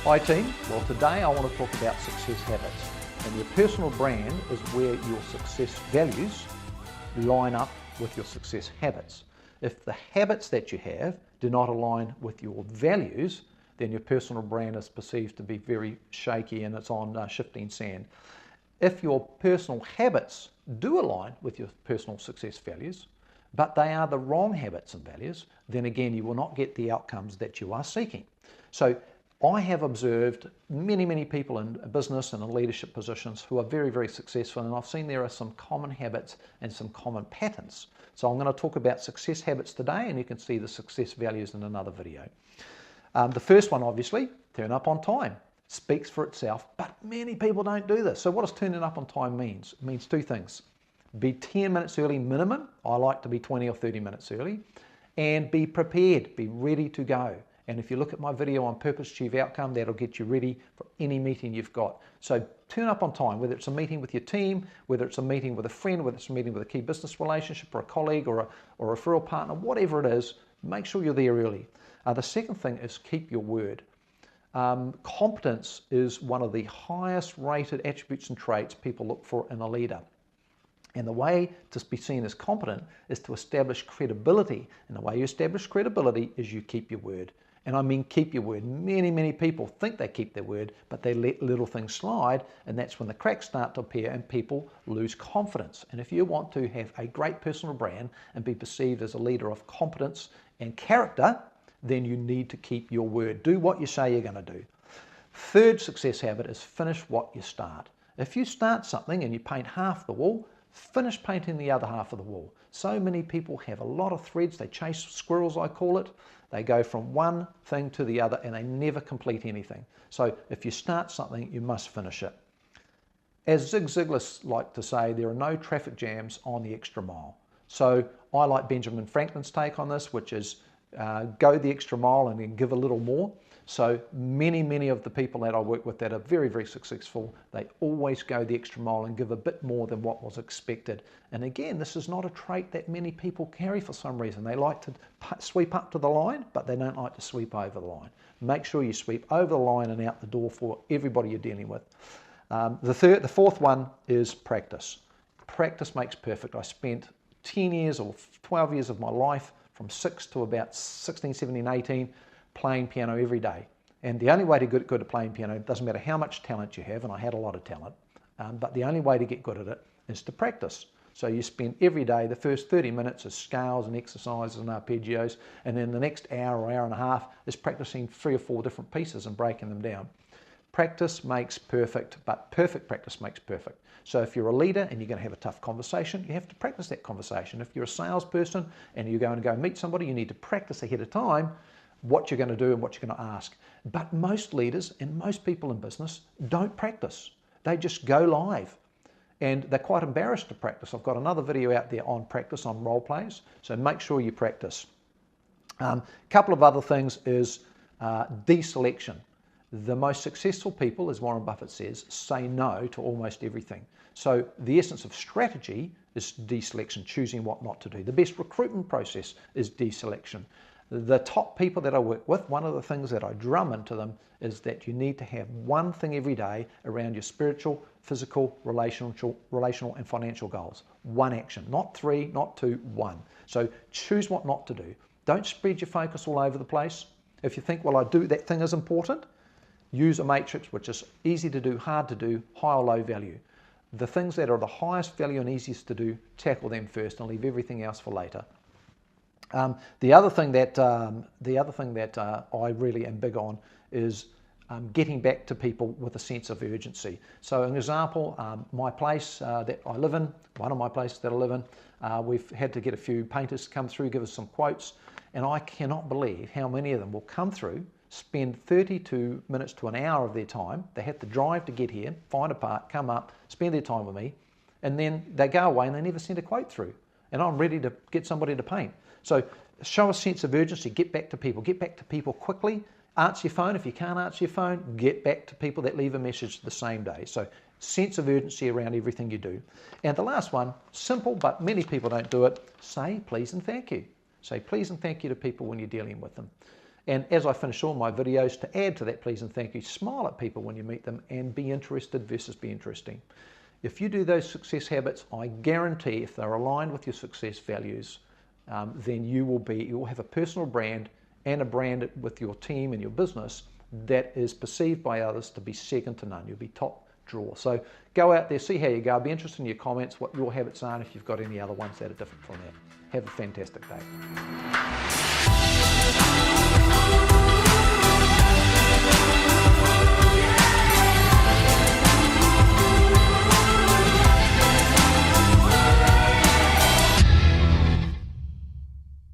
Hi team, well today I want to talk about success habits, and your personal brand is where your success values line up with your success habits. If the habits that you have do not align with your values, then your personal brand is perceived to be very shaky and it's on shifting sand. If your personal habits do align with your personal success values, but they are the wrong habits and values, then again you will not get the outcomes that you are seeking. So I have observed many people in business and in leadership positions who are very successful, and I've seen there are some common habits and some common patterns. So I'm going to talk about success habits today, and you can see the success values in another video. The first one, obviously, turn up on time. Speaks for itself, but many people don't do this. So what does turning up on time means? It means two things. Be 10 minutes early minimum. I like to be 20 or 30 minutes early. And be prepared, be ready to go. And if you look at my video on Purpose Achieve Outcome, that'll get you ready for any meeting you've got. So turn up on time, whether it's a meeting with your team, whether it's a meeting with a friend, whether it's a meeting with a key business relationship or a colleague or a referral partner, whatever it is, make sure you're there early. The second thing is keep your word. Competence is one of the highest rated attributes and traits people look for in a leader. And the way to be seen as competent is to establish credibility. And the way you establish credibility is you keep your word. And I mean keep your word. Many people think they keep their word, but they let little things slide, and that's when the cracks start to appear and people lose confidence. And if you want to have a great personal brand and be perceived as a leader of competence and character, then you need to keep your word. Do what you say you're going to do. Third success habit is finish what you start. If you start something and you paint half the wall, finish painting the other half of the wall. So many people have a lot of threads. They chase squirrels, I call it. They go from one thing to the other and they never complete anything. So if you start something, you must finish it. As Zig Ziglar liked to say, there are no traffic jams on the extra mile. So I like Benjamin Franklin's take on this, which is go the extra mile and then give a little more. So many of the people that I work with that are very successful, they always go the extra mile and give a bit more than what was expected. And again, this is not a trait that many people carry for some reason. They like to sweep up to the line, but they don't like to sweep over the line. Make sure you sweep over the line and out the door for everybody you're dealing with. The fourth one is practice. Practice makes perfect. I spent 10 years or 12 years of my life from 6 to about 16, 17, 18, playing piano every day. And the only way to get good at playing piano, it doesn't matter how much talent you have, and I had a lot of talent, but the only way to get good at it is to practice. So you spend every day, the first 30 minutes is scales and exercises and arpeggios, and then the next hour or hour and a half is practicing 3 or 4 different pieces and breaking them down. Practice makes perfect, but perfect practice makes perfect. So if you're a leader and you're going to have a tough conversation, you have to practice that conversation. If you're a salesperson and you're going to go meet somebody, you need to practice ahead of time what you're going to do and what you're going to ask. But most leaders and most people in business don't practice. They just go live. And they're quite embarrassed to practice. I've got another video out there on practice, on role plays. So make sure you practice. Couple of other things is deselection. The most successful people, as Warren Buffett says, say no to almost everything. So the essence of strategy is deselection, choosing what not to do. The best recruitment process is deselection. The top people that I work with, one of the things that I drum into them is that you need to have one thing every day around your spiritual, physical, relational and financial goals. One action, not 3, not 2, 1. So choose what not to do. Don't spread your focus all over the place. If you think, well, that thing is important, use a matrix, which is easy to do, hard to do, high or low value. The things that are the highest value and easiest to do, tackle them first and leave everything else for later. The other thing that I really am big on is getting back to people with a sense of urgency. So an example, my place that I live in, one of my places that I live in, we've had to get a few painters to come through, give us some quotes, and I cannot believe how many of them will come through, spend 32 minutes to an hour of their time. They have to drive to get here, find a part, come up, spend their time with me, and then they go away and they never send a quote through. And I'm ready to get somebody to paint. So show a sense of urgency, get back to people quickly. Answer your phone. If you can't answer your phone, get back to people that leave a message the same day. So sense of urgency around everything you do. And the last one, simple, but many people don't do it, say please and thank you. Say please and thank you to people when you're dealing with them. And as I finish all my videos, to add to that please and thank you, smile at people when you meet them and be interested versus be interesting. If you do those success habits, I guarantee if they're aligned with your success values, then you will have a personal brand and a brand with your team and your business that is perceived by others to be second to none. You'll be top drawer. So go out there, see how you go. I'll be interested in your comments, what your habits are, and if you've got any other ones that are different from that. Have a fantastic day.